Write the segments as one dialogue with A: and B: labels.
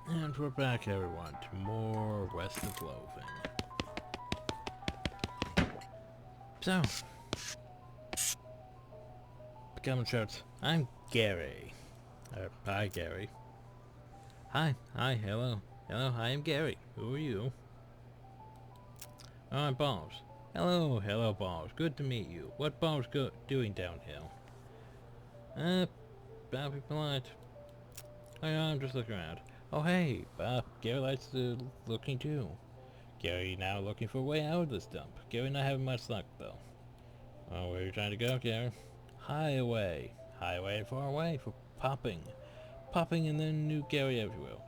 A: And we're back, everyone, to more West of Loathing. So, becoming shorts. I'm Gary. Hi, Gary. Hi, hello. Hello, I am Gary. Who are you? Oh, I'm Bobs. Hello, Bobs. Good to meet you. What Bobs doing downhill? I'll be polite. Oh, yeah, I'm just looking around. Oh, hey, Gary likes to looking too. Gary now looking for a way out of this dump. Gary not having much luck, though. Oh, where are you trying to go, Gary? Highway and far away for popping. Popping and then new Gary everywhere.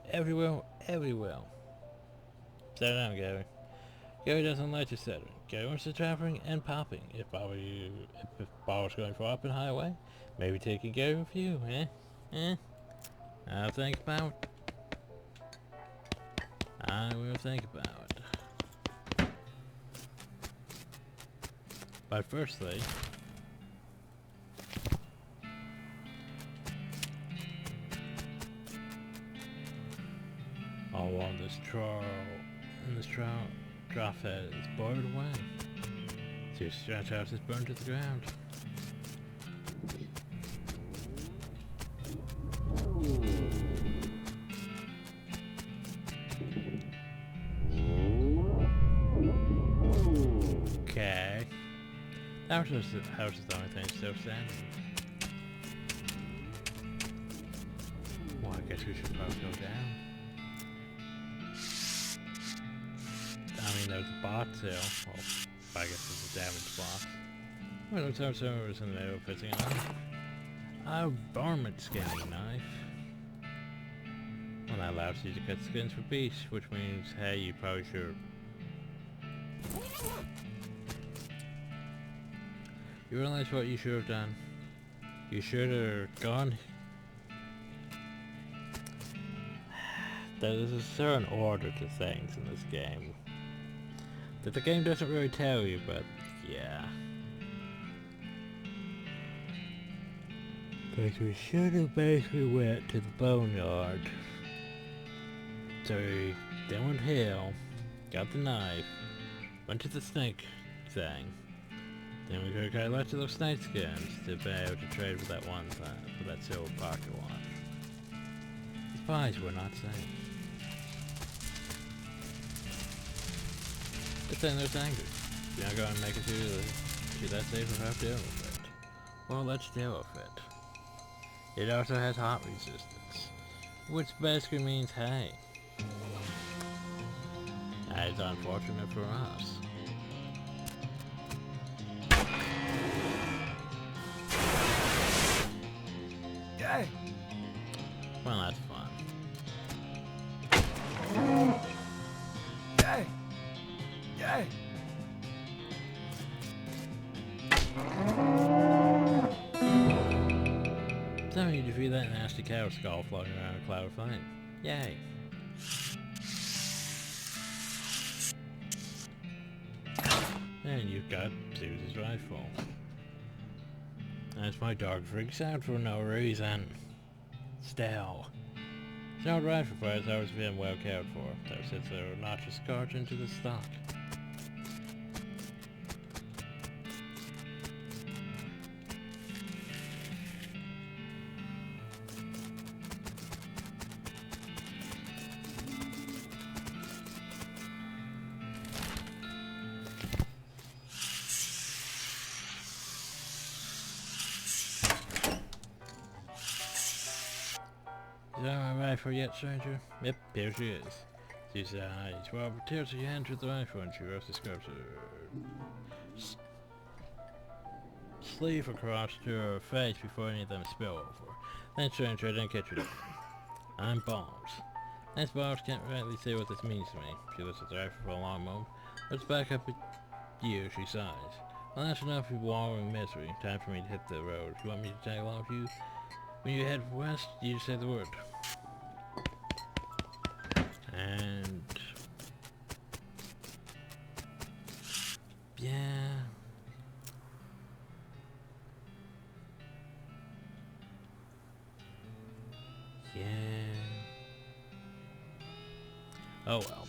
A: Settle down, Gary. Gary doesn't like to settle. Gary wants to traveling and popping. If I were you, if I was going for up and highway, maybe taking Gary with you, I'll think about I will think about it. But firstly, all along this trail, drop head is bored away. So your stretch house is burned to the ground. Okay. That was just the house is the only thing still standing. Well, I guess we should probably go down. I mean, there's a box there. Well, I guess it's a damaged box. Well, looks like someone was in the middle putting on a varmint skinning knife. Well, that allows you to cut skins for beasts, which means, hey, you probably should. You realize what you should have done? You should have gone. There's a certain order to things in this game that the game doesn't really tell you, but yeah. Because we should have basically went to the boneyard. So we then went hill, got the knife, went to the snake thing. Then we could have got lots of those snake skins to be able to trade for that one thing, for that silver pocket watch. The spies were not safe. Good thing there's angry. You're not going to make it to that safe without dealing with it. Well, let's deal with it. It also has hot resistance, which basically means hey. That is unfortunate for us.
B: Yay!
A: Well, that's fun.
B: Yay! Yay!
A: So you defeat that nasty cow skull floating around a cloud of flame. Yay! And you've got Zeus's rifle. As my dog freaks out for no reason. Still. It's not rifle fighters always been well cared for, though since they were not just carved into the stock. Is that my rifle yet, stranger? Yep, here she is. She's eyes. Well, tilts her hand to the rifle and she rows the scrubs her sleeve across to her face before any of them spill over. Then stranger, I didn't catch you. I'm Bombs. Nice Bombs can't rightly say what this means to me. She looks at the rifle for a long moment. Let's back up at you, she sighs. Well, that's enough of wallowing misery. Time for me to hit the road. You want me to tag along with you? When you head west, you just say the word. And yeah. Yeah. Oh well.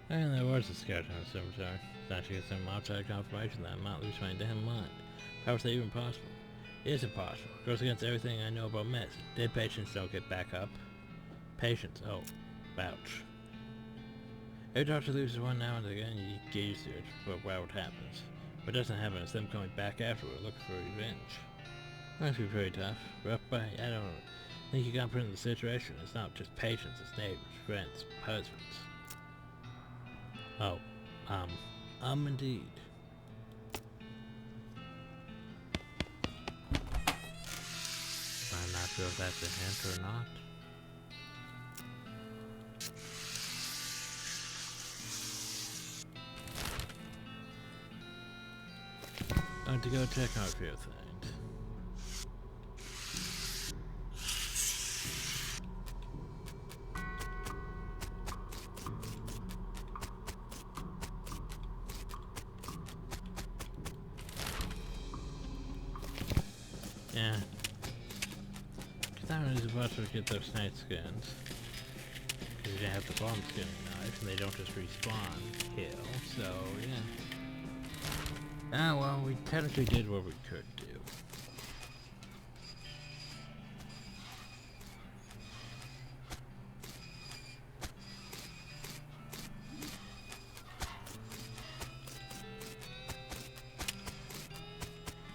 A: And there was a skeleton in the cemetery. It's actually get some outside confirmation that I might lose my damn mind. How is that even possible? It is impossible. It goes against everything I know about medicine. Dead patients don't get back up. Patients, oh, ouch. Every doctor loses one now and again, you get used to it, but wow, what happens? What doesn't happen is them coming back afterward looking for revenge. Must be pretty tough. Rough by, I don't think you got put in the situation. It's not just patients, it's neighbors, friends, husbands. Oh, indeed. I'm not sure if that's a hint or not. I want to go check out a few things. Yeah. Cause that one is supposed to get those night skins. Cause you have the bomb skinning knife and they don't just respawn kill, so yeah. Ah well, we technically did what we could do.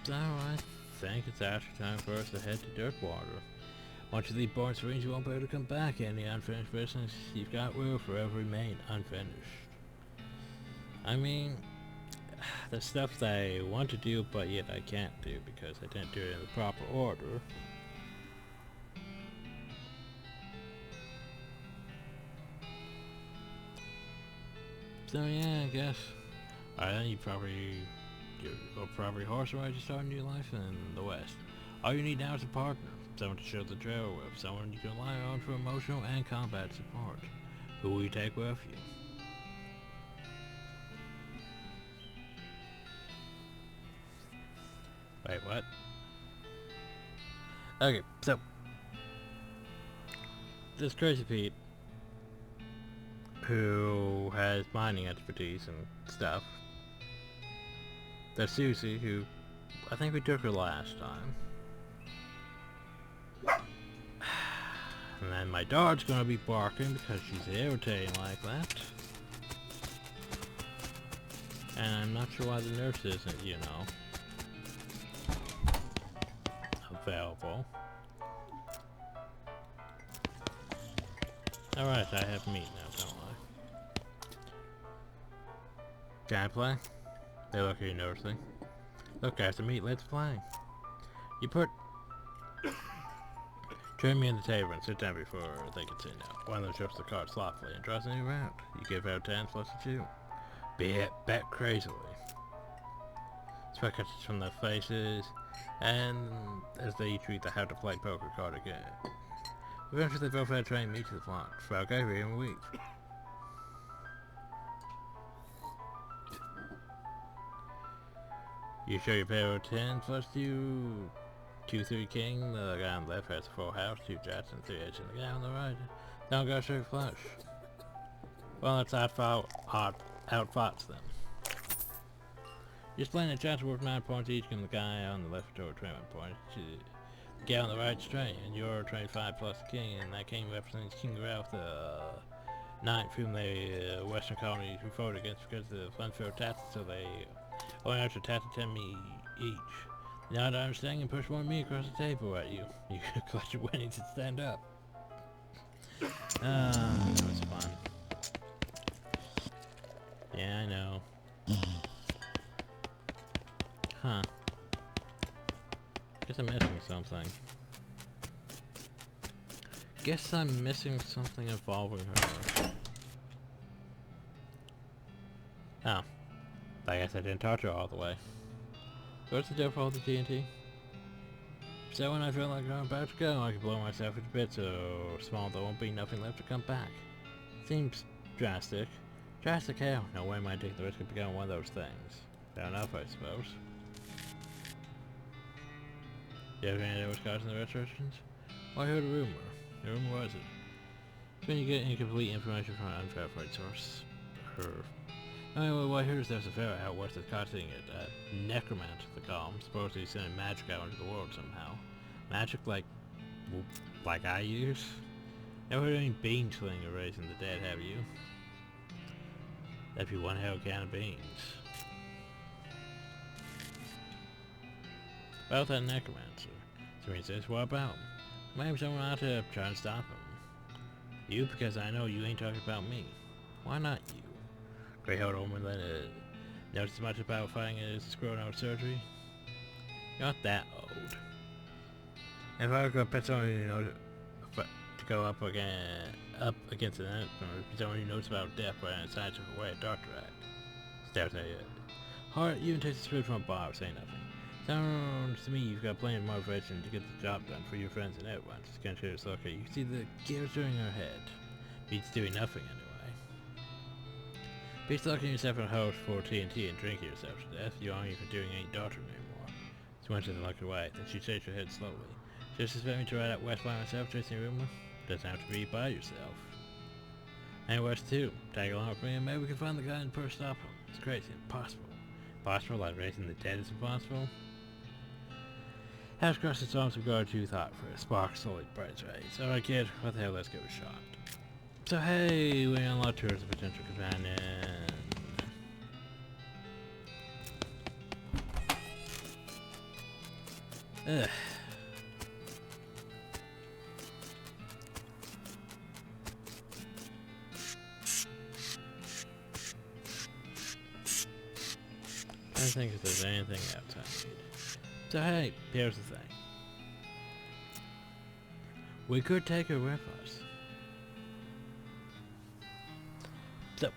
A: So I think it's actually time for us to head to Dirtwater. Once you leave Barnes Range, you won't be able to come back. Any unfinished business you've got will forever remain unfinished. I mean, the stuff that I want to do, but yet I can't do because I didn't do it in the proper order. So yeah, I guess. Alright, then you probably horse ride to start a new life in the West. All you need now is a partner, someone to share the trail with, someone you can rely on for emotional and combat support. Who will you take with you? Wait, what? Okay, so this Crazy Pete, who has mining expertise and stuff. There's Susie, who I think we took her last time. And then my dog's gonna be barking because she's irritating like that. And I'm not sure why the nurse isn't, you know, available. Alright, I have meat now, don't I? Can I play? They look at you nursing. Look, guys, the meat, let's play. You put... Join me in the table and sit down before they can sit down. One of them shuffles the cards sloppily and draws a new round. You give out 10 plus a 2. Bet crazily. Sweat catches from their faces, and as they each read the how to play poker card again. Eventually they both had trained me to the front. Frog Avery and weep. You show your pair of 10 plus 2, 2-3 king. The guy on the left has a full house, 2 jacks and 3 edge, and the guy on the right don't go straight flush. Well, that's outfots them. You're playing a chance worth 9 points each, and the guy on the left over 21 points. The guy on the right straight, and you're 25 plus the king, and that king represents King Ralph the 9th, whom the Western colonies who fought against because of the unfair taxes, so they only have to tax 10 me each. Now to understand and push one me across the table at you. You can collect your winnings and stand up. That was fun. Yeah, I know. Huh. Guess I'm missing something. Guess I'm missing something involving her. Oh. I guess I didn't touch her all the way. What's the deal for all the TNT? So when I feel like I'm about to go, I can blow myself into bits so small there won't be nothing left to come back. Seems drastic. Drastic hell, no way might take the risk of becoming one of those things. Fair enough, I suppose. Do you have any idea what's causing the restorations? Well, I heard a rumor. The rumor was it? It's when you get incomplete information from an unverified source. Anyway, what I heard is there's a ferret out west that's causing it. Necromancer, they call him. Supposedly sending magic out into the world somehow. Magic like I use? Never heard any bean sling or raising the dead, have you? That'd be one hell can of beans. About that necromancer. So he says, what about him? Maybe someone out to try and stop him. You, because I know you ain't talking about me. Why not you? Grey-haired old woman knows as much about fighting as screwing out surgery. You're not that old. If I were going to pick someone who knows to go up against an enemy, someone who knows about death but in a scientific way, a doctor act. Stares at you. Heart, you even takes the spirit from a bar, say nothing. Sounds to me you've got plenty of motivation to get the job done for your friends and everyone. Just can't share this look at you. Can see the gears turning her head. Beats doing nothing anyway. Beats locking yourself in a house for TNT and drinking yourself to death. You aren't even doing any doctoring anymore. She went to the look away, then she shakes her head slowly. Just expect me to ride out west by myself chasing a rumor? Doesn't have to be by yourself. And west too. Tag along with me and maybe we can find the guy and first stop him. It's crazy, impossible. Impossible like raising the dead is impossible? House across the storms of guard too thought for a spark solid bright rays. Alright kid, what the hell, let's give it a shot. So hey, we unlocked her as a potential companion. Ugh. I don't think if there's anything else I need. So hey, here's the thing. We could take her with us. So.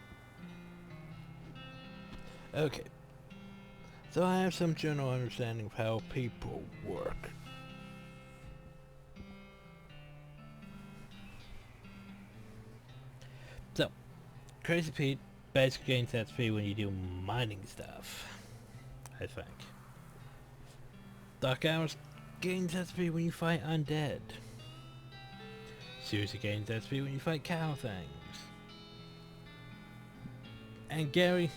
A: Okay. So I have some general understanding of how people work. So, Crazy Pete basically gains that speed when you do mining stuff. I think. Dark Hours gains that speed when you fight undead. Susie gains that speed when you fight cow things. And Gary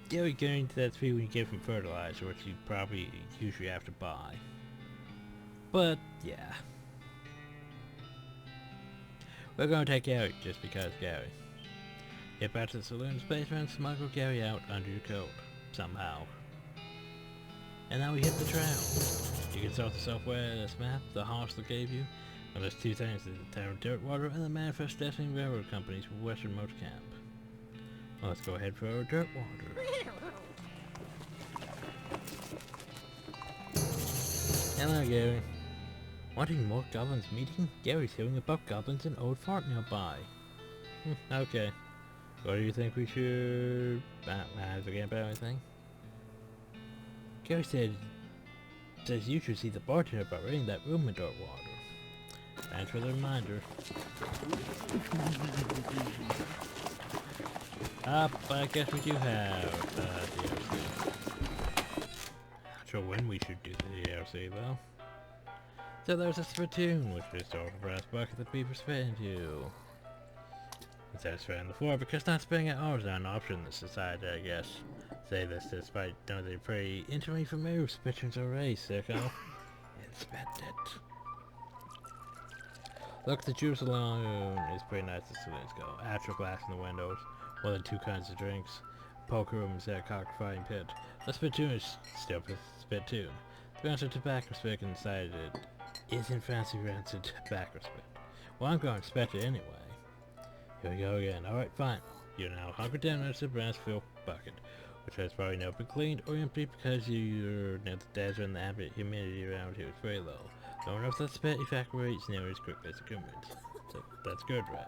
A: gains that speed when you give him fertilizer, which you probably usually have to buy. But yeah. We're gonna take Gary just because Gary. Get back to the saloon's basement, smuggle Gary out under your coat. Somehow. And now we hit the trail. You can start the software map the hostler gave you. Well, there's two things, the town of Dirtwater and the Manifest Destiny Railroad Company's Western Motor Camp. Well, let's go ahead for Dirtwater. Hello, Gary. Wanting more goblins meeting? Gary's hearing about goblins in Old Fort nearby. Okay. What do you think we should... forget about anything? Gary says you should see the bartender about renting that room in Dirtwater. Thanks for the reminder. But I guess we do have DLC. Not sure when we should do the DLC though. So there's a spittoon, which is sort of a brass bucket that people spit into. Instead of spitting on the floor, because not spitting at all is not an option in this society, I guess. Say this despite knowing they're pretty intimately familiar with spittoons already, sicko. Inspect it. Look, the juice alone is pretty nice as soon as go. Actual glass in the windows, more than 2 kinds of drinks, poker rooms at a cockfighting pit. The spittoon is still a spittoon. The rancid tobacco spit inside it isn't fancy rancid tobacco spit. Well, I'm going to inspect it anyway. Here we go again. Alright, fine. You're now hunkered down next to the brass filled bucket, which has probably never been cleaned or emptied because you're near the desert and the ambient humidity around here is very low. Long enough that spit evaporates nearly as quickly as it comes. So that's good, right?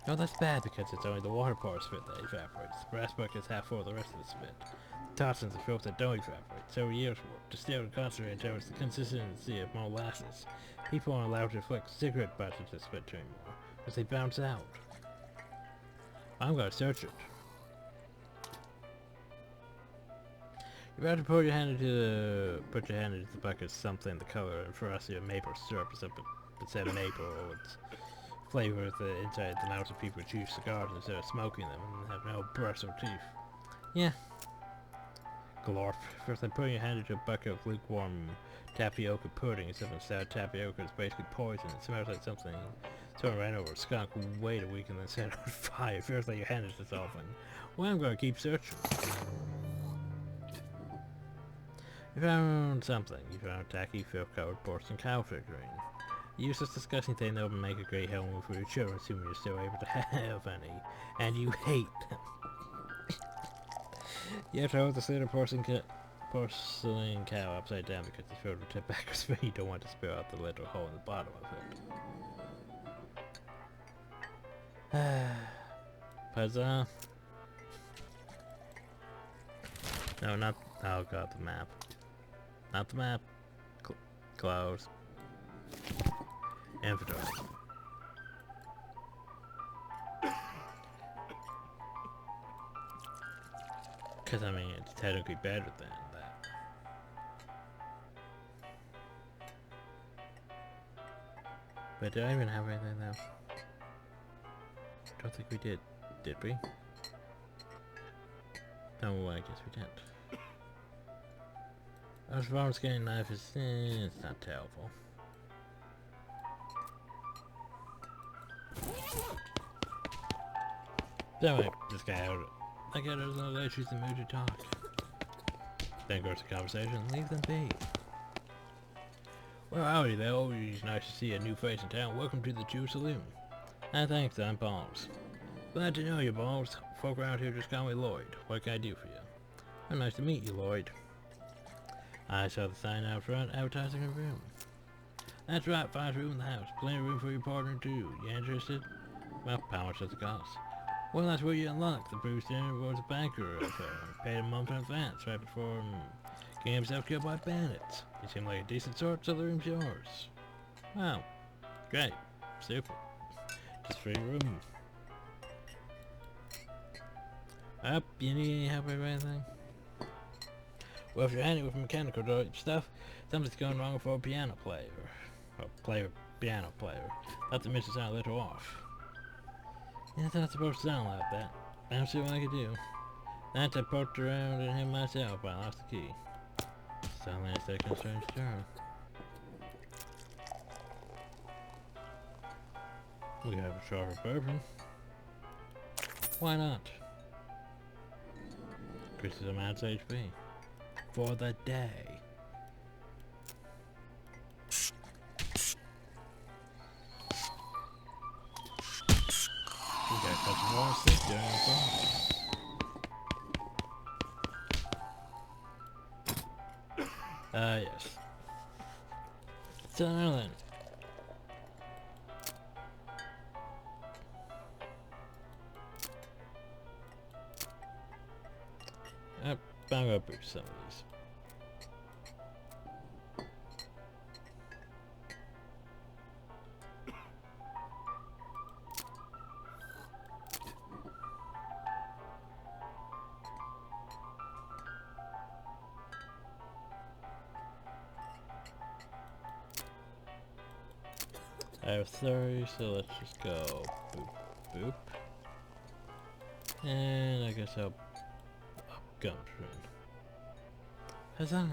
A: No, that's bad because it's only the water part of spit that evaporates. The brass bucket is half full of the rest of the spit. toxins of filth that don't evaporate. Several years' work distilled and concentrated towards the consistency of molasses. People aren't allowed to reflect cigarette butts into the spit anymore, as they bounce out. I'm gonna search it. You're about to put your hand into the bucket of something the color and ferocity of maple syrup, except instead of maple, it's flavor of the inside the mouths of people who chew cigars instead of smoking them and have no brush or teeth. Yeah. Glorp. First, I'm putting your hand into a bucket of lukewarm tapioca pudding, except instead of tapioca, it's basically poison. It smells like something someone ran over a skunk, wait a week, and then set it on fire. Feels like your hand is dissolving. Well, I'm gonna keep searching. You found something. You found a tacky, filth-covered porcelain cow figurine. Useless, disgusting thing that would make a great home for your children, assuming you're still able to have any. And you hate them. You have to hold the slither porcelain cow upside down because it's filled with tobacco spit. You don't want to spill out the little hole in the bottom of it. Puzzle. No, not... Oh god, the map. Not the map. Close. Inventory. Because, I mean, it's technically better than that. But did I even have anything though? Don't think we did. Did we? No, I guess we didn't. As far as getting knife is, it's not terrible. Anyway, this guy out. I get there's no way she's in the mood to talk. Then goes the conversation, leave them be. Well, howdy there, always nice to see a new face in town. Welcome to the Jew Saloon. And thanks, I'm Balls. Glad to know you, Balls. Folk around here just call me Lloyd. What can I do for you? Well, nice to meet you, Lloyd. I saw the sign out front advertising a room. That's right, finest room in the house. Plenty of room for your partner too. You interested? Well, how much does it cost? Well, that's where you unlock. The Bruce Dinner was a banker affair. Paid a month in advance, right before getting himself killed by bandits. You seem like a decent sort, so the room's yours. Wow. Great. Super. Just free room. Up, you need any help with anything? Well, if you're handy with mechanical stuff, something's going wrong for a piano player. Or piano player. Not to mention sound a little off. Yeah, it's not supposed to sound like that. I'll see what I can do. That's I poked around in him myself, but I lost the key. Suddenly it's taking a strange turn. We have a shot of bourbon. Why not? Increases a man's HP. For the day. We got a couple more sticks during the phone. Yes. So now then. I'm gonna boost some of these. I have 30, so let's just go boop, boop. And I guess I'll up Gumshoe. Huzzah!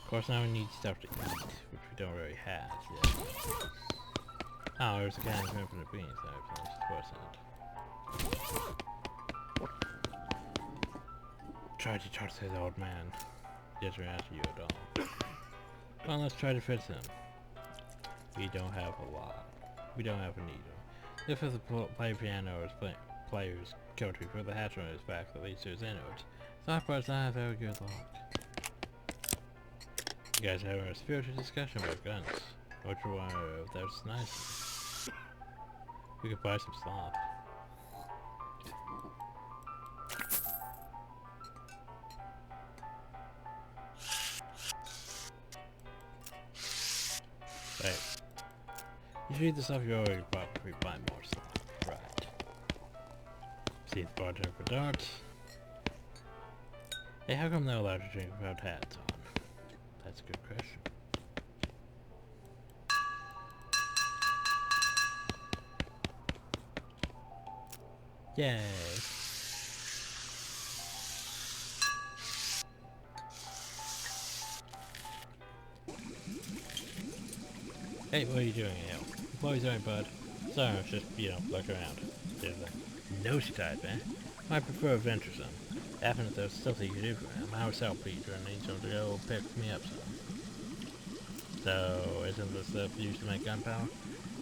A: Of course now we need stuff to eat, which we don't really have yet. Oh, there's a can of infinite beans that I finished, Try to talk to the old man. He doesn't answer you at all. Well, let's try to fix him. We don't have a lot. We don't have a needle. If the play piano or player's country for the hatch on his back that leads to his innards. Soft parts not have very good luck. You guys are having a spiritual discussion about guns. Which one of those nice? We could buy some slop. You read the stuff you already probably find more stuff. Right. See the bartender for darts. Hey, how come they're allowed to drink without hats on? That's a good question. Yay! Hey, what are you doing here? Boys aren't bud. Sorry, I was just, looking around. There's a nosy type, man. I prefer adventuresome. Happen if there's stuff that you can do for him. I was help Peter and need someone to go pick me up some. So, isn't the stuff used to make gunpowder?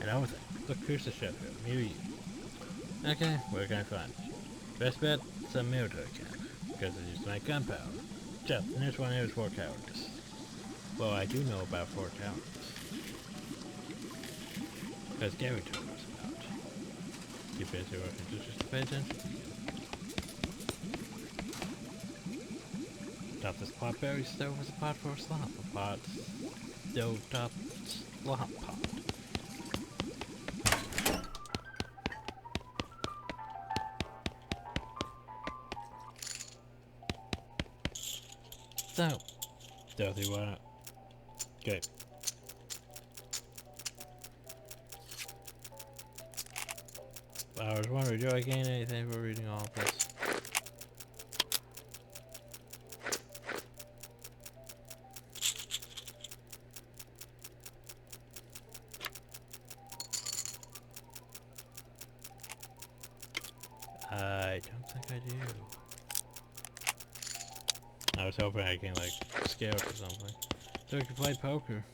A: And everything. Look, here's the chef here. Maybe you. Okay, where can I find it? Best bet, some military camp. Because it used to make gunpowder. Jeff, the next one here is Fort Cowardice. Well, I do know about Fort Cowardice. Because Gary told us about it. You busy working just to pay attention. Top this potberry stove was a pot for a slop. A pot stove top slop pot. So, Dorothy, why not? Okay. I was wondering, do I gain anything for reading all of this? I don't think I do. I was hoping I can, like, scale or something. So we could play poker.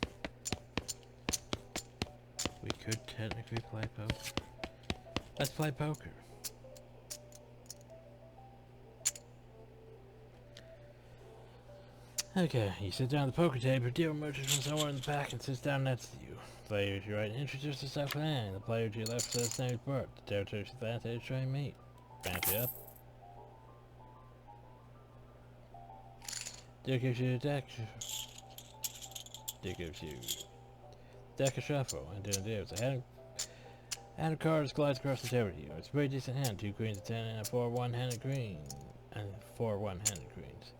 A: We could technically play poker. Let's play poker. Okay, you sit down at the poker table, deal emerges from somewhere in the back and sits down next to you. The player to your right introduces himself and the player to your left says his name is Bert. The territory to that they try and meet. Bounty up. Deal gives you a deck. Deal gives you deck of shuffle and then deals. A hand of cards glides across the table to you. It's a pretty decent hand. 2 queens, a 10, and a 4 one-handed queen. And 4 one-handed queens.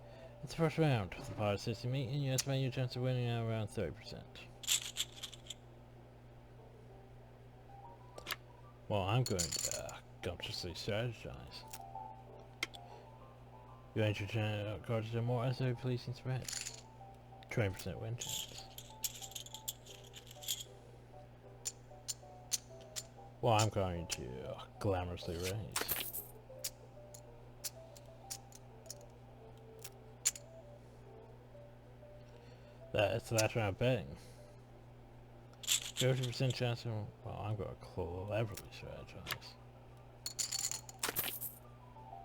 A: It's the first round. The pot is 60 meat, and you estimate your chance of winning at around 30%. Well, I'm going to consciously strategize. You enter your cards to a more SO policing spread. 20% win chance. Well, I'm going to glamorously raise. That's the last round betting. 30% chance of, well, I'm going to cleverly strategize.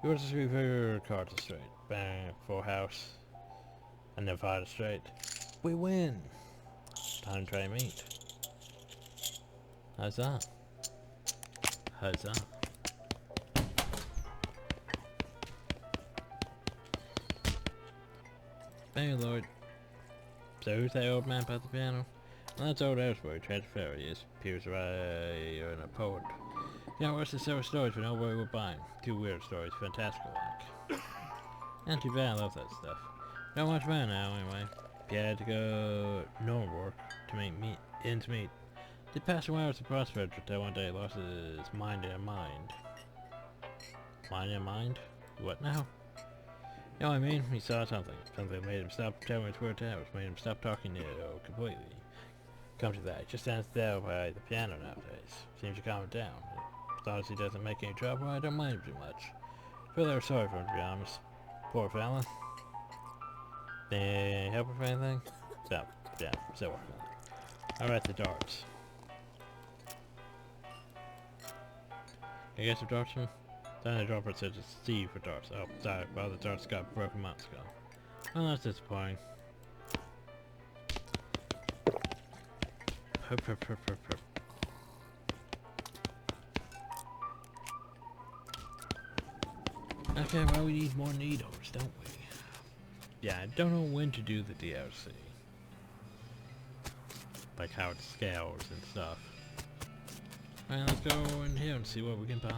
A: Yours is 3 figure cards are straight. Bang, full house. And then 5 straight. We win! Time to try and meet. How's that? Huzzah. Thank you, Lord. So who's that old man by the piano? Well, that's old Elsewhere, Transfer. Yes, appears right in a poet. You know, what's the several stories we know where we're buying? 2 weird stories, fantastical like. Not too bad, I love that stuff. Not much man now, anyway. If you had to go normal work to make ends meet. Did pass away as a prospect until one day he lost his mind and mind. Mind and mind? What now? You know what I mean? He saw something. Something made him stop telling his weird tales, made him stop talking to you completely. Come to that, he just stands there by the piano nowadays. Seems to calm it down. As long as he doesn't make any trouble, I don't mind him too much. Feel they were sorry for him, to be honest. Poor fella. Any help with anything? No, yeah, still working on it. Alright, the darts. Can you get some darts from him? Then the dropper said it's Steve for darts. Oh, sorry, well the darts got broken months ago. Well, that's disappointing. Okay, well we need more needles, don't we? Yeah, I don't know when to do the DLC. Like how it scales and stuff. Alright, let's go in here and see what we can buy.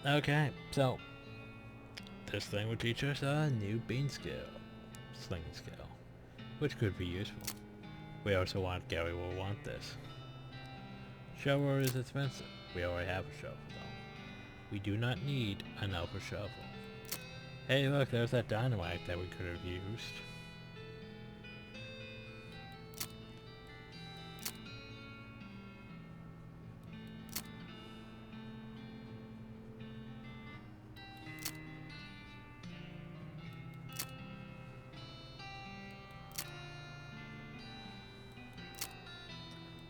A: Okay, so this thing will teach us a new bean skill, slinging skill, which could be useful. We also want Gary will want this. Shovel is expensive. We already have a shovel though. We do not need another shovel. Hey look, there's that dynamite that we could have used.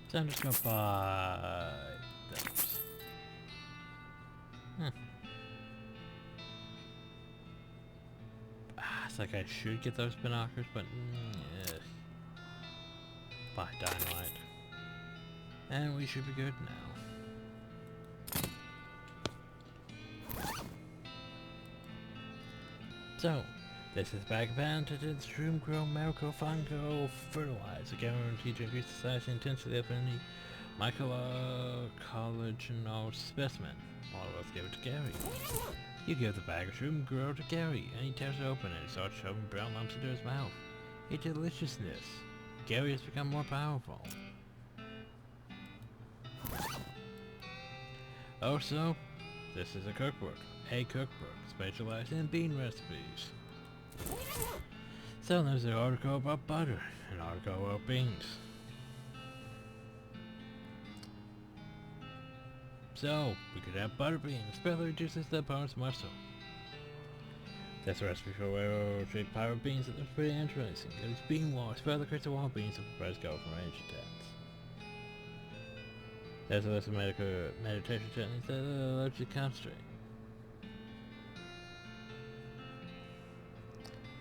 A: So I'm just gonna buy those. It's like I should get those binoculars, but yeah. Buy dynamite. And we should be good now. So, this is bag of patented shroom grow miracle fungal fertilizer, guaranteed to increase the size and intensity of any microcollagenous specimen. Well, let's give it to Gary. You give the bag of shroom grow to Gary, and he tears it open and starts shoving brown lumps into his mouth. A deliciousness. Gary has become more powerful. Also, this is a cookbook specialized in bean recipes. So there's an article about butter, an article about beans. So, we could have butter beans, further reduces the opponent's muscle. That's a recipe for railroad-shaped pirate beans that looks pretty interesting. These bean walls further creates a wall of beans that prepares go from range attacks. There's a list of meditation techniques that allows you to concentrate.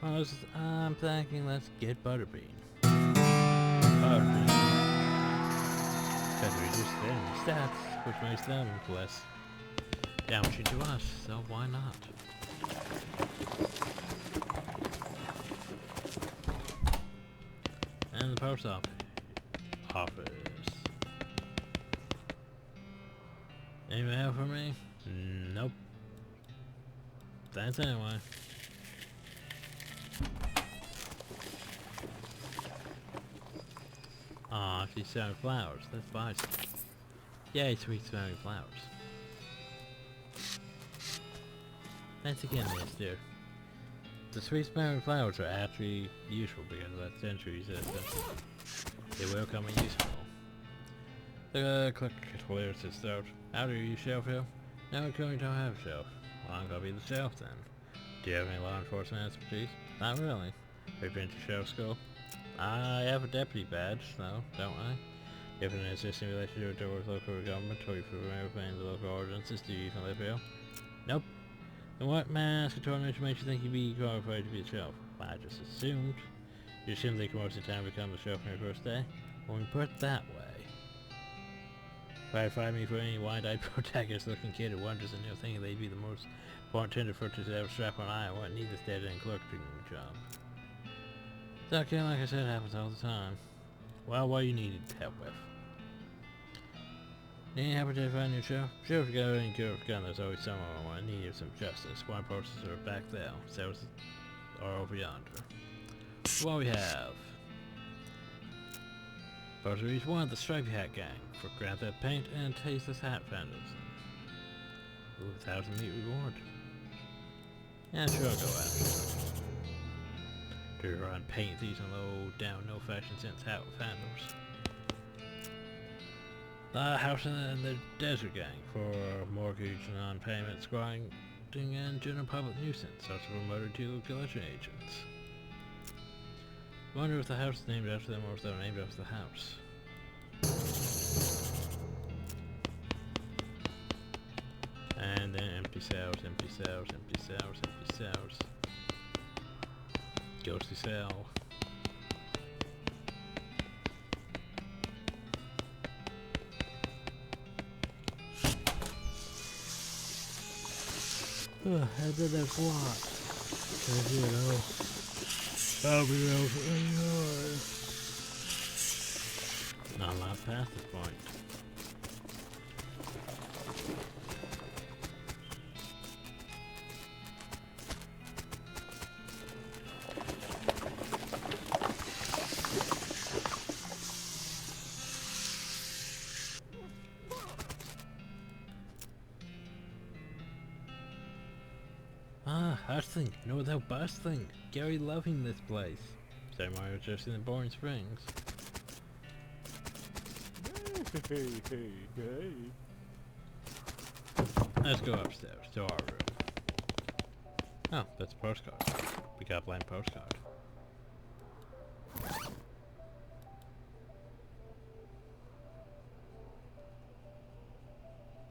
A: Well, I'm thinking let's get butterbean. Butterbean. Because we reduce their stats, which makes them less damaging to us, so why not? And the post office. Any mail for me? Nope. Thanks anyway. Aw, she's selling flowers. Let's buy some. Yay, sweet smelling flowers. Thanks again, mister. The sweet smelling flowers are actually useful because of that century resistance. They will come in useful. Click clears its throat. How do you use shelf here? No, we currently don't have a shelf. Well, I'm gonna be the shelf then. Do you have any law enforcement expertise? Not really. Have you been to sheriff school? I have a deputy badge, though, don't I? Do you have an existing relationship with local government, or are you familiar with the local ordinances? Do you even live here? Nope. Then what mascatory makes you think you'd be qualified to be a shelf? Well, I just assumed. You assume they can most of the time become the shelf on your first day? Well, we put it that way. If I find me for any wide-eyed protagonist-looking kid who wonders and you're thinking they'd be the most important tenderfoot to ever strap on I wouldn't need this dead-end clerking job. It's okay, like I said, it happens all the time. Well, what you needed help with. Need any help identifying your shelf? Sure, if you got any cure for gun, there's always someone in need of some justice. One process are back there, sales are over yonder. What we have? Forgeries 1, the Stripey Hat Gang, for Grand Theft Paint and Tasteless Hat Vendors. Ooh, 1,000 meat reward. Yeah, sure, I'll go after it. To run paint these and low down, no fashion sense hat vendors. The House and the Desert Gang, for mortgage non-payment, squatting and general public nuisance, also for motor dealer collection agents. I wonder if the house is named after them or if they're named after the house. And then empty cells, empty cells, empty cells, empty cells. Ghostly cell. And then there's what? Cause you know, I'll be out for not a lot past this point. Ah, hustling, no without bustling. Gary loving this place. So Mario just in the Boring Springs.
B: Hey, hey, hey.
A: Let's go upstairs to our room. Oh, that's a postcard. We got a blank postcard.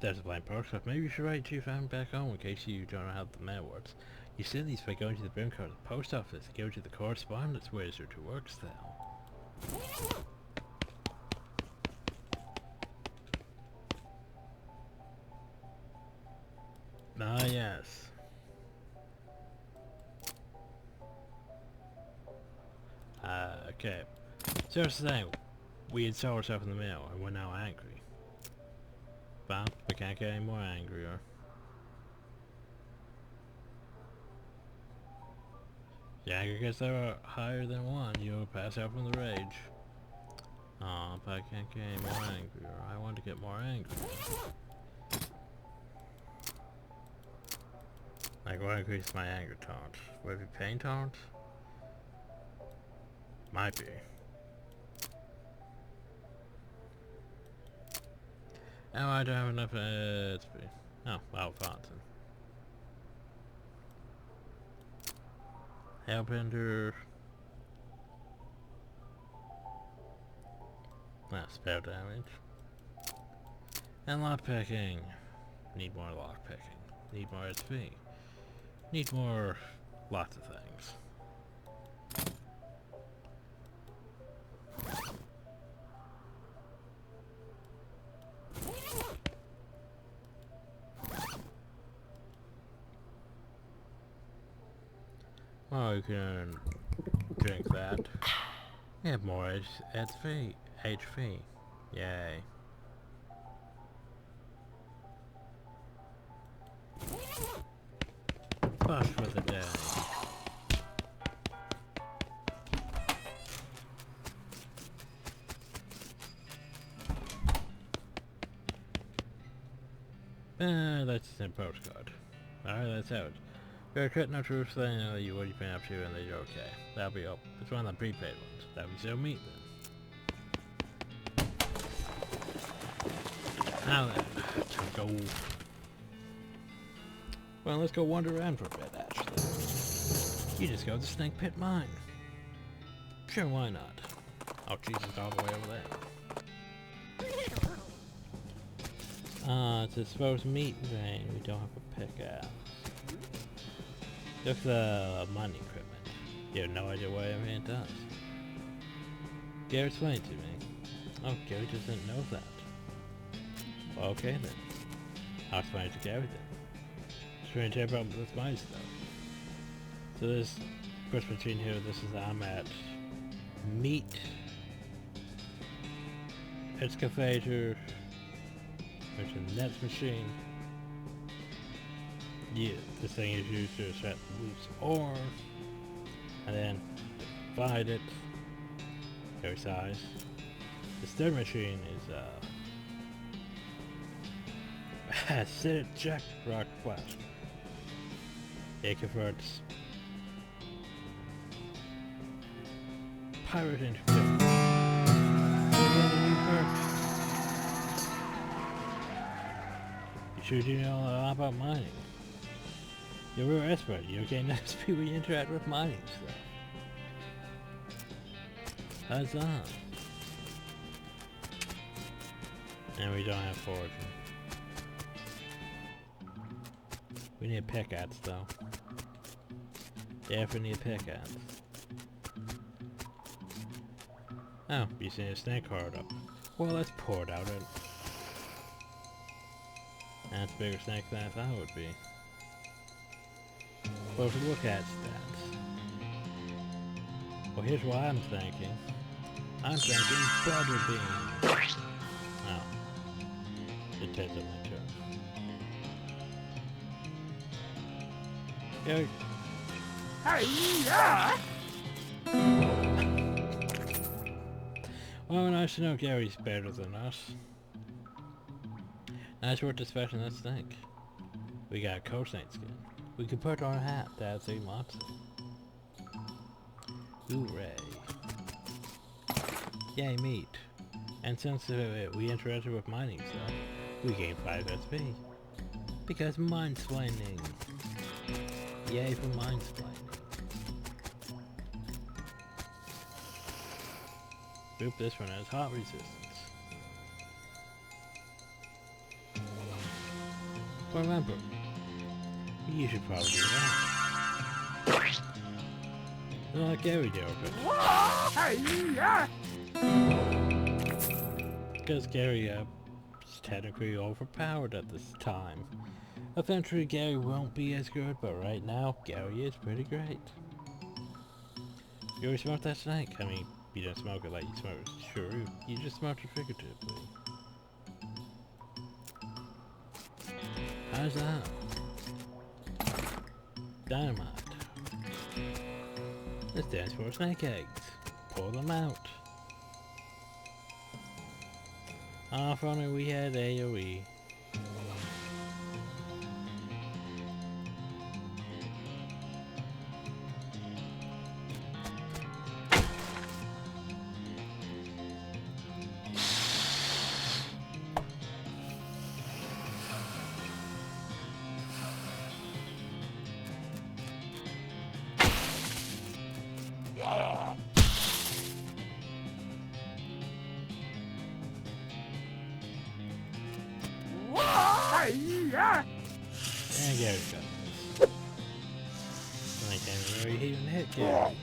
A: There's a blank postcard. Maybe you should write to your family back home in case you don't know how the mail works. You send these by going to the bin card at the post office and go to the correspondence wizard who works there. Ah, yes. Okay. So it's the thing. We had saw ourselves in the mail and we're now angry. But we can't get any more angrier. The anger gets there higher than one, you'll pass out from the rage. Aw, but I can't get any more angrier. I want to get more angry. Like, what increases my anger taunt? Would it be pain taunt? Might be. Oh, I don't have enough XP. Oh, well, Fountain. Hellbender. Spell damage. And lockpicking. Need more lockpicking. Need more XP. Need more lots of things. Oh, you can drink that. You have more HP. Yay. Bust for the day. That's a postcard. Alright, that's out. We're cutting up troops, letting know you what you've been up to and that you're okay. That'll be up. It's one of the prepaid ones. That'll be so meet then. Now then, to go. Well, let's go wander around for a bit, actually. You just go to the Snake Pit Mine. Sure, why not? Oh, Jesus, all the way over there. It's a supposed meat vein. We don't have a pickaxe. Look at the mining equipment. You have no idea what everything does. Gary explained to me. Oh, Gary doesn't know that. Well, okay then. I'll explain it to Gary then. Just trying to tell about this mine stuff. So this first machine here, this is I'm at meat excavator. There's a next machine. Yeah, this thing is used to extract loose ore, and then divide it, every size. This third machine is acidic jack rock blast. It converts pirate into gold. You sure do know a lot about mining. You're a real expert. You gain XP when you interact with mining stuff. Huzzah. And we don't have foraging. We need a pickaxe though. Yeah, if we need a pickaxe. Oh, you see a snake card up. Well, let's pour it out. That's a bigger snake than I thought it would be. Well, if we look at stats. Well, here's what I'm thinking. I'm thinking butter beans. Oh. It takes up my turn. Gary.
B: Hey-ya!
A: Well, nice to know Gary's better than us. Nice work dispatching that snake. We got a coat snake skin. We can put on a hat that has a monster. Hooray. Yay, meat. And since we interacted with mining stuff, we gained 5 SP. Because mind-splaining. Yay for mind-splaining. Oop, this one has hot resistance. But remember, you should probably do that. Not like every day,
B: Hey-ya!
A: because Gary is technically overpowered at this time. Eventually Gary won't be as good, but right now, Gary is pretty great. You already smoked that snake. I mean, you didn't smoke it like you smoked it. Sure, you just smoked it figuratively. How's that? Dynamite. This stands for snake eggs. Pull them out. If only we had AoE.
B: Hey-ya!
A: And Gary's got this. And I can't really even hit Gary.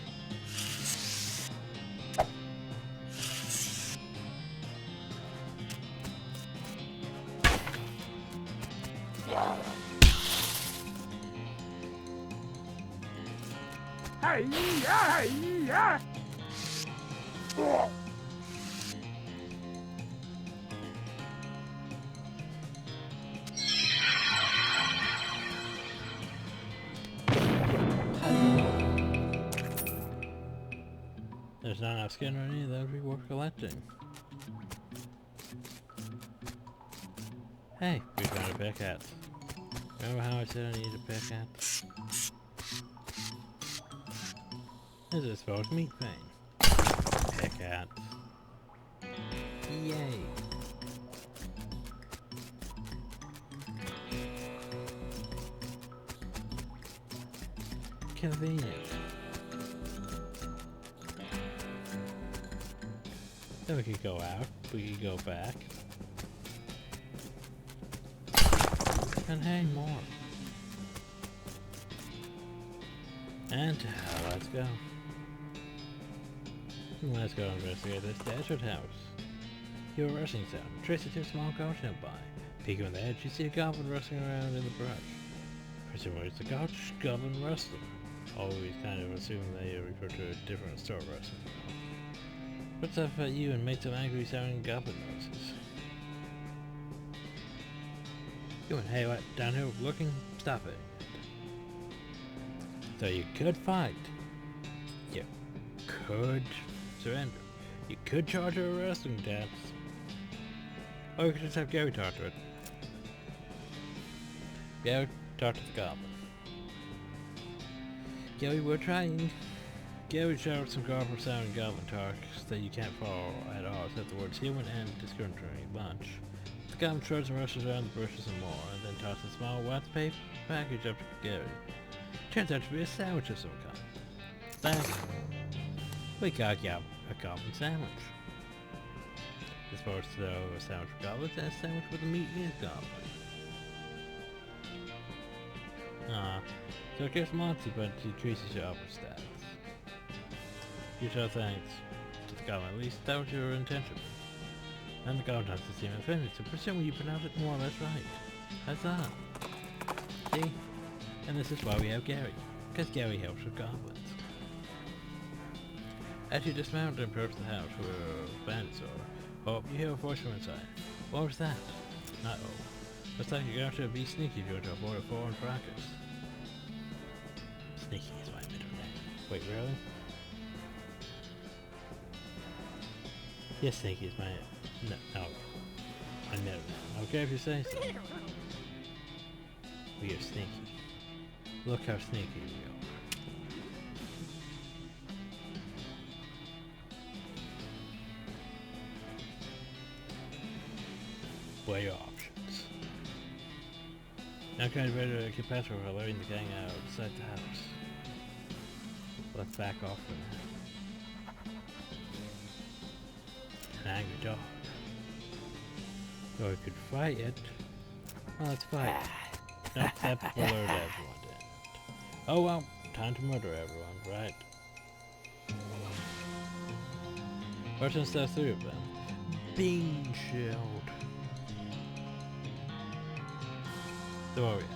B: Hey-ya! Hey-ya!
A: There's not enough skin or any of those we were collecting. Hey, we found a pickaxe. Remember how I said I needed a pickaxe? This is supposed meat vein. Pickaxe. Yay. Convenient. Then we could go out, we could go back. And hang more. And let's go. Let's go investigate this desert house. You're a rustling sound. Trace it to a small ghost nearby. Peeking on the edge, you see a goblin rustling around in the brush. Presumably it's a goblin rustler. Always kind of assume they refer to a different sort of rustling. What's up at you and make some angry sounding goblin noises? You went hey, what, down here looking? Stop it. So you could fight. You could surrender. You could charge her a wrestling dance. Or you could just have Gary talk to it. Gary, talk to the goblin. Gary, we're trying. Gary shouts some goblin sounding goblin talks that you can't follow at all except the words human and discriminatory lunch. The goblin shrugs and rushes around the bushes some more, and then tosses a small wax paper package up to Gary. Turns out to be a sandwich of some kind. Thanks. We got a goblin sandwich. As far as a sandwich for goblins, and a sandwich with the meat is goblin. So it gets Monty, but it decreases your upper stats. You show thanks to the goblin, at least that was your intention. And the goblin has the same affinity, so presumably you pronounce it more or less right. Huzzah! See? And this is why we have Gary, because Gary helps with goblins. As you dismount and approach the house where bandits are, oh, you hear a voice from inside. What was that? Uh-oh. Looks like you're going to have to be sneaky if you want to avoid a foreign fracas. Sneaky is my middle name. Wait, really? Yes, sneaky is my... No, my middle name. Okay if you say so. We are sneaky. Look how sneaky we are. Weigh your options. Now kind of ready to get past her while letting the gang outside the house. Let's back off for now. An angry dog. Or we could fight it. Well, let's fight. No, except we'll alert everyone did. Oh well, time to murder everyone, right? First and step 3 of them. Bean shield. So where are we at?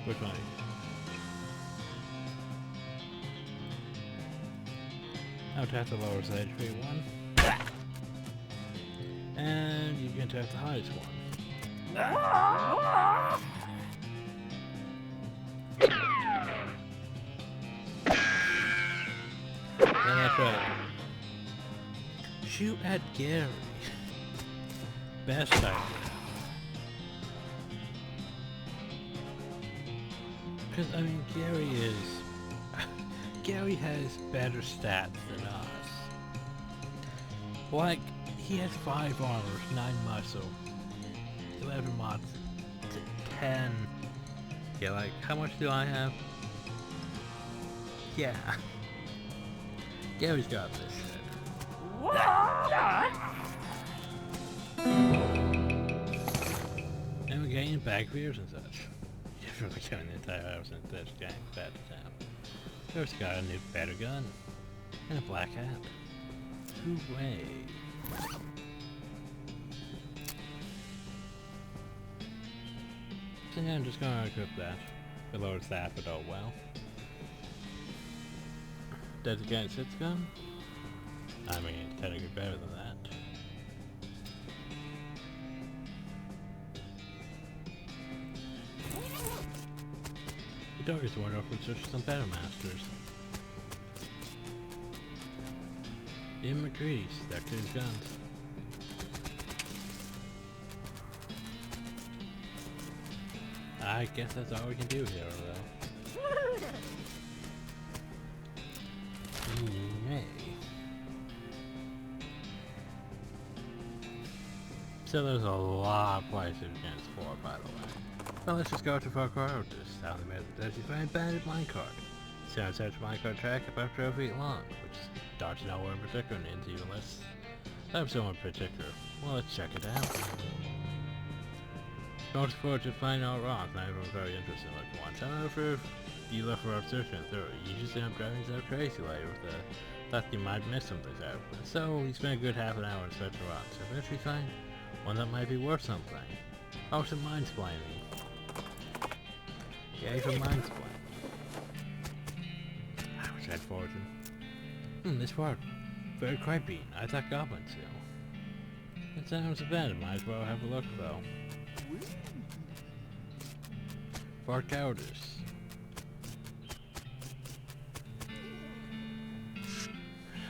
A: Which one are you? Now tap the lower side tree one. And you can tap the highest one. And that's right. Shoot at Gary. Best idea. Because, I mean, Gary has better stats than us. Like, he has 5 armor, 9 muscle, 11 mods, 10. Yeah, like, how much do I have? Yeah. Gary's got this shit. And we're getting back rears and such. Just really killing the entire house and this gang bad town. First got a new better gun. And a black hat. Hooray. So yeah, I'm just gonna equip that. It lowers that, but oh well. Does it get its gun? I mean, it's technically better than that. The dog is wondering if it's just some better masters. Jim McCready stuck to his guns. I guess that's all we can do here, though. Hey. So there's a lot of places you can explore, by the way. Well, let's just go to Far Road. This down the middle of the desert, you find a bandit minecart. So search minecart track about 12 feet long, which starts nowhere in particular and ends even less. I have someone particular. Well, let's check it out. Most forward to find out wrong, not everyone very interested like once. However, if you left for searching through, you just end up driving yourself crazy later with the thought you might miss something there. So you spend a good half an hour in searching around, so eventually find one that might be worth something. Oh, some mind-splaining. Yay for mind-splaining. I wish I had fortune. This part. Very creepy. I thought goblins too. It sounds bad, might as well have a look though. For cowardice.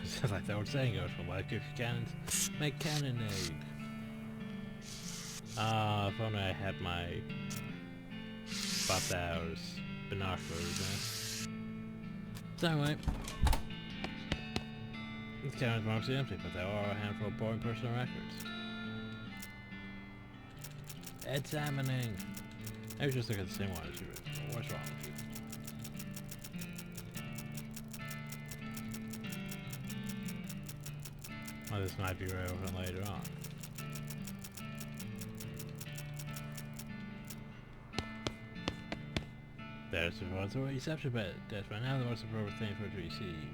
A: Sounds like that old saying goes from like if cannons make cannonade. If only I had my those binoculars. So anyway, this cannon's mostly empty, but there are a handful of boring personal records. Examining. I was just looking at the same one as you original. What's wrong with you? Well, this might be relevant later on. There's the ones where reception, but that's right now the most appropriate thing for it to receive.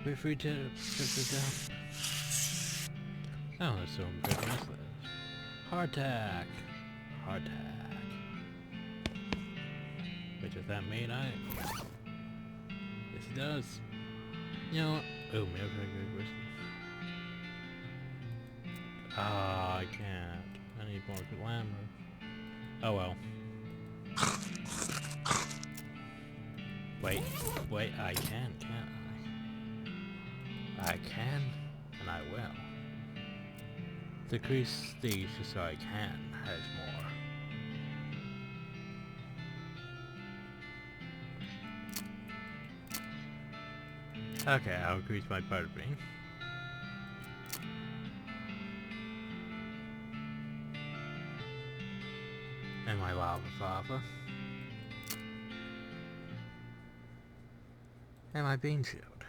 A: Feel free to put it down. Oh, there's some good messages. Hardtack. Hardtack. Wait, does that mean I... Yes, it does. You know what? Oh, milkshake whiskey. Ah, I can't. I need more glamour. Oh well. Wait, I can, can't I? I can, and I will. Decrease these just so I can has more. Okay, I'll increase my butterbean. And my lava. And my bean shield.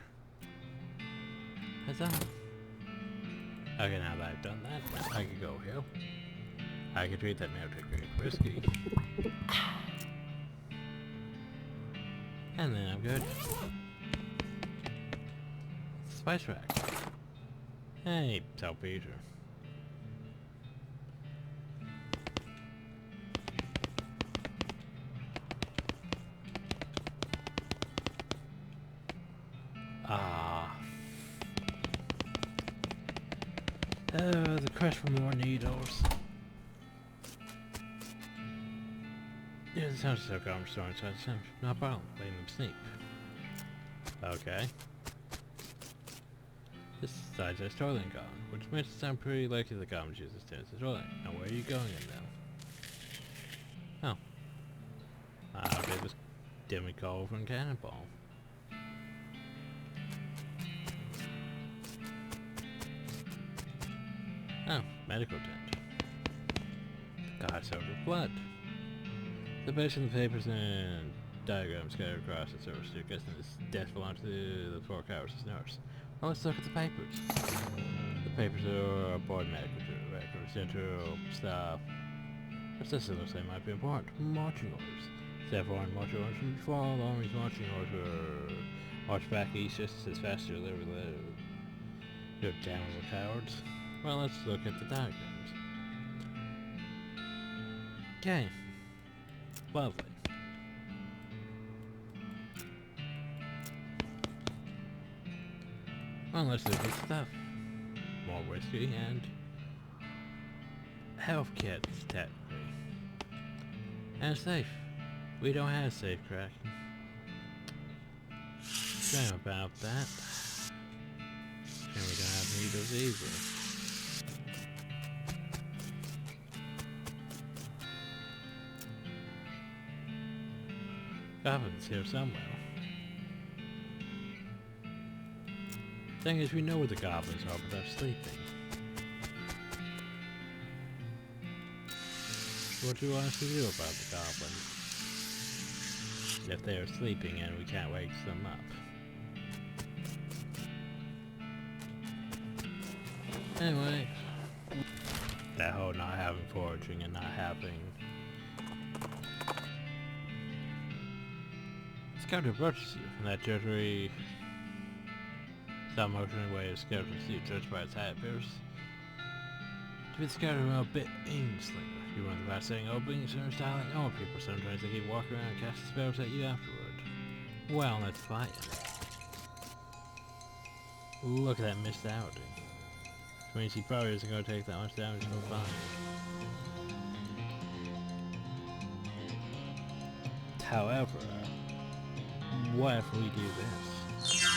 A: Huzzah. Okay, now that I've done that, I can go here. I can treat that milkshake very risky. And then I'm good. Spice rack. Hey, saltpeter. Ah. Oh, the quest for more needles. Yeah, the sounds so calm storing, so it's not a problem. Letting them sleep. Okay. This side's a storyline gone, which makes it sound pretty likely the goblins use this as a storyline. Now where are you going in now? Oh. Okay, this demigod from Cannonball. Oh, medical tent. God, so with blood. The base of the papers and diagrams scattered across the surface. You're guessing this death belonged to the four cowards as nurse. Well, let's look at the papers. The papers are board medical records, general stuff. What's this? It looks like it might be important. Marching orders. Several marching orders from before all the army's marching orders were marched back east just as fast as you deliver the... You're damnable cowards. Well, let's look at the diagrams. Okay. Lovely. Well, let's look at stuff. More whiskey and health kits, technically. And safe. We don't have safe cracking. Shame about that. And we don't have needles either. Goblins here somewhere. Thing is, we know where the goblins are, but they're sleeping. So what do you want us to do about the goblins? If they are sleeping and we can't wake them up. Anyway, that whole not having foraging and not having... Scout approaches you, and that judgery stop motioning away as Scout to see, judged by its hat appears to be the Scout of a bit ainslinger. You run the fascinating openings and style like normal people. Sometimes they keep walking around and cast spells at you afterward. Well, let's fight it. Look at that missed outing. Which means he probably isn't going to take that much damage from fire. However, what if we do this?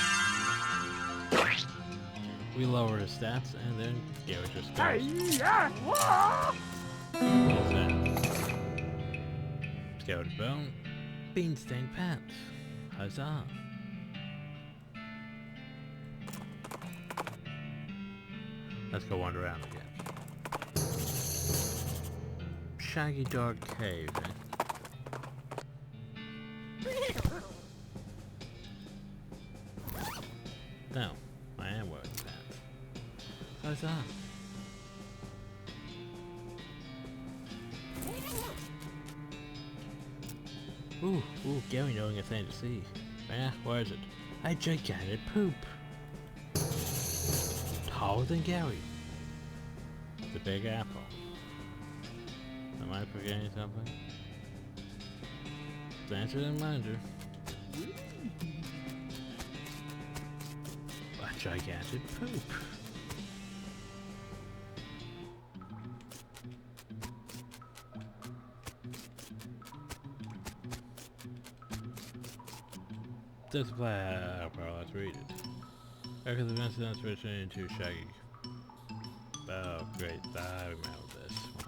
A: We lower his stats and then Gary just goes. What's that? Scouted bone. Bean stained pants. Huzzah. Let's go wander around again. Shaggy Dog Cave, eh? No, I am wearing pants. Huzzah. Ooh, Gary knowing a thing to see. Yeah, where is it? A gigantic poop. Taller than Gary. The Big Apple. Am I forgetting something? Answer and reminder. A gigantic poop. This flat, let's read it. After the events and switching into Shaggy. Oh, great, I remember this one.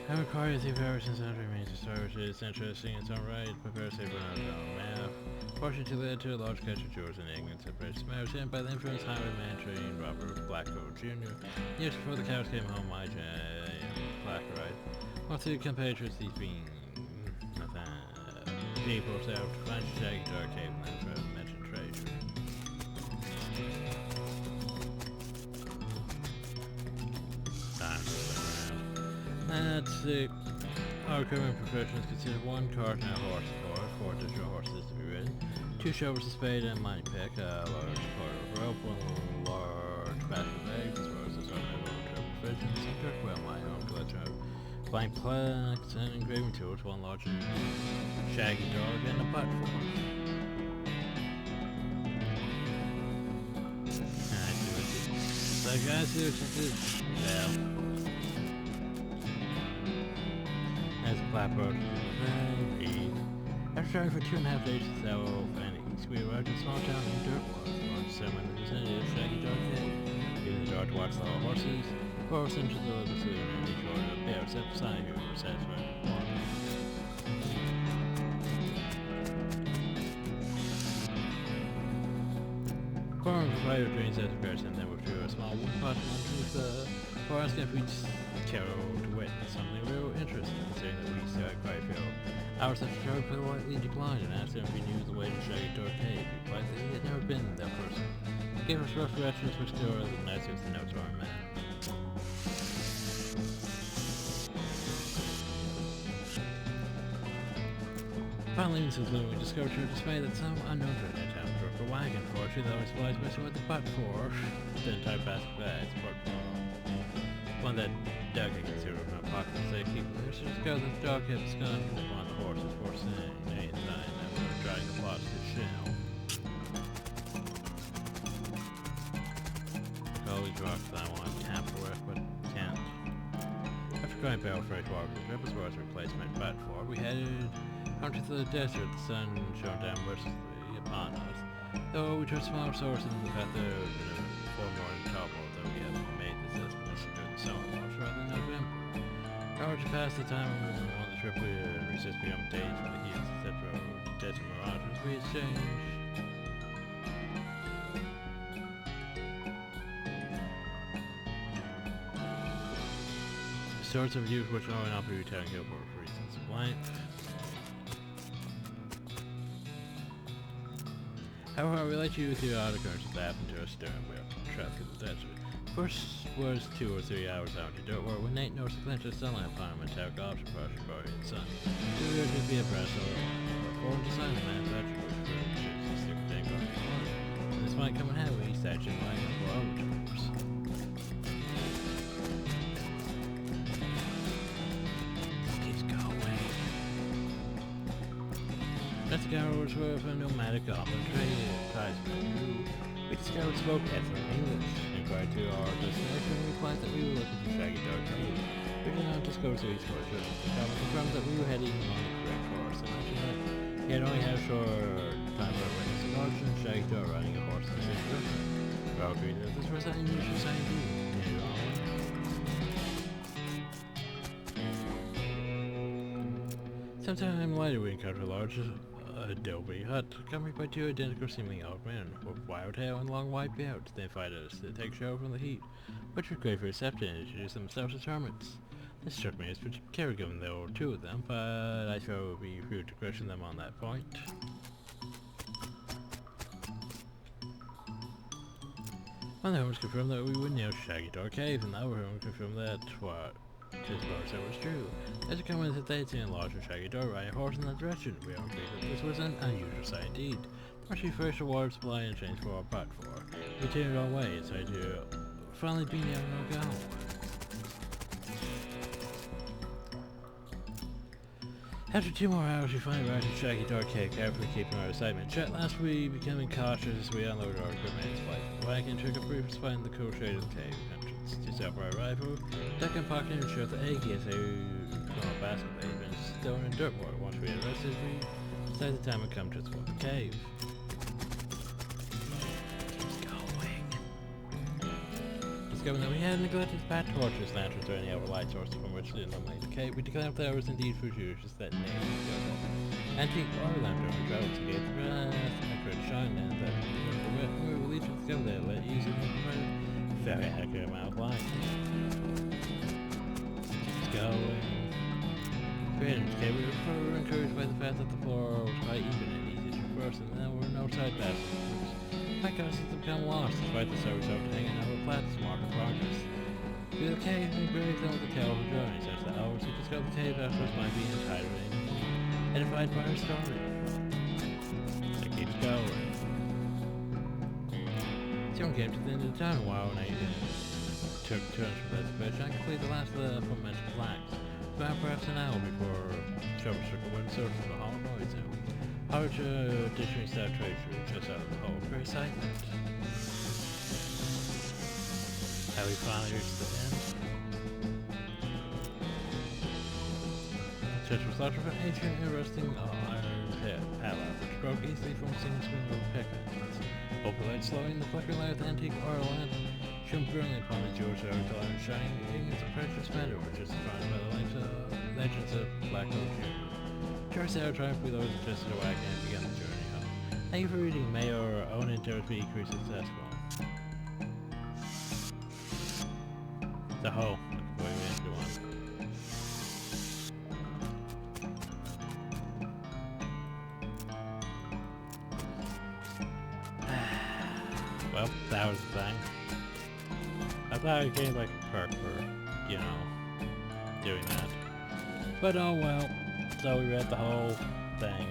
A: I require you to see ever since that remains a story which is interesting in its own right. Prepare to save around the map. Fortunately led to a large catch of George and England separation marriage him by the influence highwayman trained Robert Blackwell Jr. Years before the cows came home, my Black right. While two compatriots these being people set out to find Shaggy Dark Cave and then for mentioned treasure. Time to look around. That's it. Our current professions consider one cart and a horse for 4 additional horses to be ridden, 2 shovels, a spade, and a mining pick, a large part of rope, 1 large basket of eggs, as well as a assortment of other provisions, some cookware, my own collection of blank plaques and engraving tools, 1 large Shaggy dog, and a platform. I see what you did. So guys, see what you did. Well. As the platform after driving for 2.5 days to South Phoenix, we arrived in a small town named Dirtwater, around 7 in the vicinity of Shaggy Dog Cave. Using the dog to watch the horses, 4 hours into the local saloon, and each ordered a bear set beside you were satisfied with water. Foreign provider drains as repairs and then withdrew a small wooden pot underneath the forest if we tarot to witness something real interesting, considering that we still had quite a few hours after Tarot politely declined and asked him if he knew the way to Shaggy Door Cave. He replied that he had never been that person. He gave us rough directions which door the nice with the notes on our map. Finally, in Saloon, we discovered to our dismay that some unknown dreadhead town broke a wagon for 2 supplies missing with the butt for the entire basket of bags, one that Doug had considered my pocket to say keep the just discovered that the dog had his gun from one horse as for saying any sign that we were driving the plot to the shell. Like all these rocks that I want to camp with, but can't. After going barrel fresh water with Ripple's Road's replacement butt for, we headed out into the desert, the sun shone down mercilessly upon us. Though we tried small sources in the path there had been a 4 more intolerable, though we had made this estimation during the summer months rather than November. However, to pass the time when we were on the trip, we resist beyond days for the heats, etc. Desert mirages, we exchanged. Sorts of views which I will not be retelling here for reasons of length. However, I would like to use the occurrences that happened to us during traffic in the desert. First was 2 or 3 hours out in dirt where when Nate noticed a glint of sunlight upon a metallic object brush buried in the sun. It appeared to be a brass or according to sign of manufacturer which chooses to stick with tank on the corner. And this might come in handy, statue might have for overtures. Keeps going. Let's go to a nomadic goblin trade advertisement. We discovered spoke excellent English. Inquired to our destination and replied that we were looking for Shaggy Dog Cave. We did not discover to each fortune. The goblin confirmed that we were heading on the correct course and mentioned that he had only had a short time of witnessing a large and Shaggy Dog riding a horse in his direction. We all agreed that this was an unusual sight indeed. Sometime later we encountered a large adobe hut, accompanied by 2 identical seeming old men, with wild hair and long white beards. They invited us to take shelter from the heat, which were gratefully accepted and introduced themselves as hermits. This struck me as pretty scary given there were 2 of them, but I thought it would be rude to question them on that point. One of the hermits confirmed that we were near Shaggy Dog Cave, and the other hermit confirmed that what his brother said was true. As it commented that they had seen a large and shaggy dog riding a horse in that direction. We all agreed that this was an unusual sight indeed. Once we finished the water supply and changed for our butt for, we continued our way, decided to finally be near no go. After 2 more hours, we finally arrived at Shaggy Dark Cave, carefully keeping our excitement. Shut last we becoming cautious, we unloaded our equipment and flight. Wagon took a brief spot in the cool shade of the cave entrance. Just after our arrival, Duck and Pocket and showed the egg as a small basket that had been stone and dirt water. Once we had rested, we decided the time had come to explore the cave. Discovering that we had neglected bad torches, lanterns, or any other light sources from which to illuminate the cave, we declared that there was indeed futures that name antique oil lantern we traveled to get the grass and accurate shine and that we will each discover that let easily provide a very accurate amount of light. Going. Creating the cave, we were further encouraged by the fact that the floor was quite even and easy to traverse, and there were no side passages. My cousins have become lost despite the service of hanging over plants to mark progress. Through the cave, we braved them with the tale of a journey, such that ours who discovered the cave after us might be entirely edified by our story. It keeps going. Soon came to the end of the town while I took turns for this fish. I completed the last of the aforementioned flags. About perhaps an hour before Trouble Circle went searching for the Hollow Boy Zone. Howard dictionary style treasure just out of the hole. Very excitement. Have we finally reached the end? The church was large of an ancient, interesting iron padlock, which broke easily from a single swing of pickaxe. Open light slowing the flickering light of the antique oil lamp shone brilliantly upon the jewels that were iron shining against the precious metal, which is surrounded by the legends of Black Oak Jr. Charles Sarah triumphed with those adjusted a wagon and began the journey home. Thank you for reading. May our own endeavors be equally successful. The hole. That's the way we have to one. Well, that was the thing. I thought I gained like a perk for, you know, doing that. But oh well. So we read the whole thing.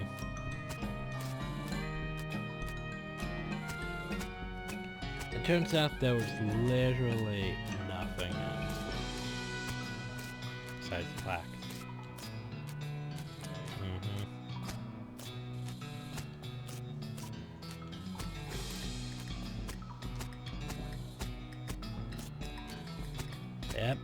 A: It turns out there was literally nothing else besides the plaque. Yep.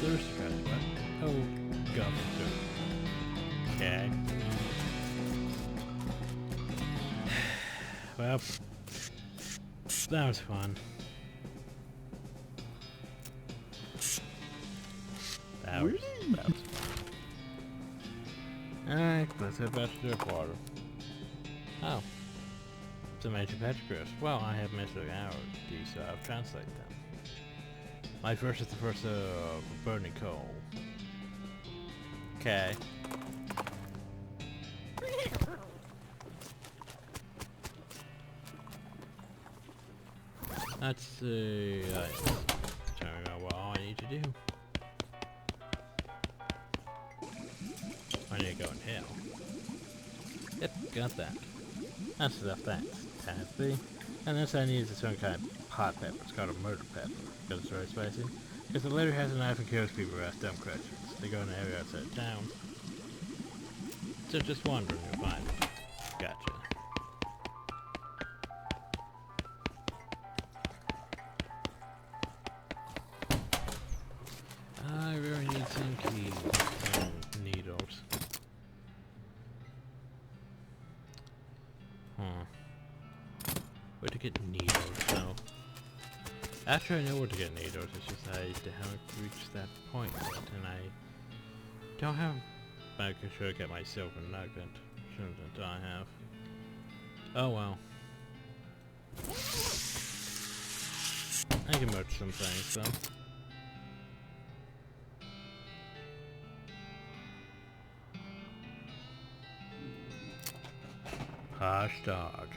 A: Thirst trap, what? Oh, goblin thirst. Okay. Well, that was fun. That was fun. Alright, let's head back to the water. Oh. Some ancient petroglyphs. Well, I have missed an hour. These, I'll translate them. My first is the first of burning coal. Okay. Let's see. Trying to remember what all I need to do. I need to go in hell. Yep, got that. That's enough, thanks. Tasty. And this I need is a certain kind of hot pepper. It's called a murder pepper. Because it's very spicy. Because the leader has a knife and kills people who ask dumb questions. They go in the area outside of town. So just wandering, you'll find it. Gotcha. I really need some keys and needles. Where to get needles though? Actually, I know where to get needles, it's just I haven't reached that point yet, and I don't have making sure I get my silver nugget. Shouldn't I have? Oh well. I can merge some things though. Posh dog.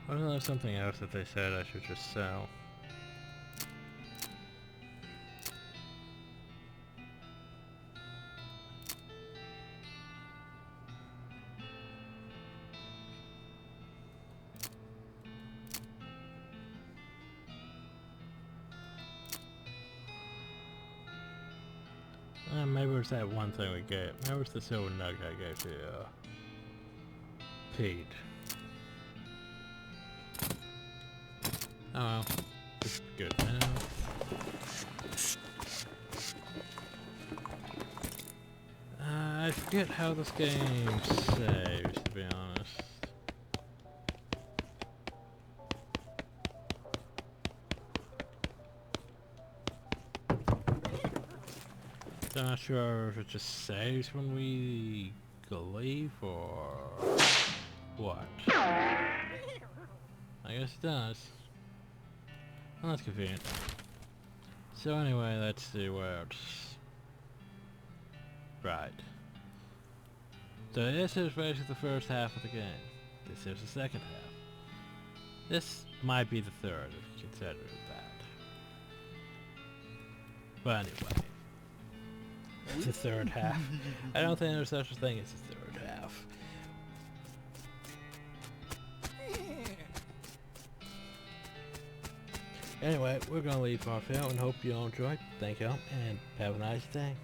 A: Wasn't there something else that they said I should just sell? Maybe it's that one thing we get. Maybe it's the silver nugget I gave to Pete. Oh well. This is good now. I forget how this game saves, to be honest. I'm not sure if it just saves when we leave or what. I guess it does. Well, that's convenient. So anyway, let's see where it's... Right. So this is basically the first half of the game. This is the second half. This might be the third if you consider it that. But anyway. It's the third half. I don't think there's such a thing as the third half. Anyway, we're gonna leave our film and hope you all enjoyed. Thank you all, and have a nice day.